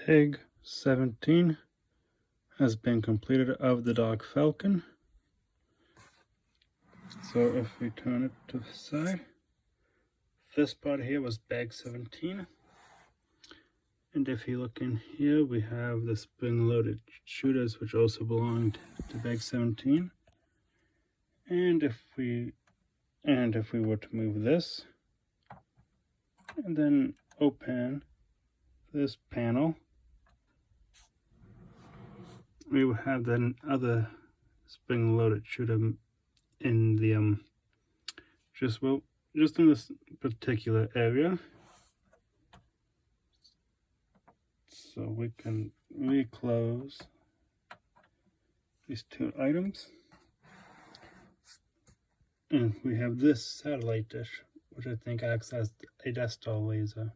Bag 17 has been completed of the dog Falcon. So if we turn it to the side, this part here was bag 17. And if you look in here, we have the spring-loaded shooters, which also belonged to bag 17. And if we were to move this and then open this panel, we will have then other spring-loaded shooter in the just in this particular area. So we can reclose these two items, and we have this satellite dish, which I think acts as a desktop laser.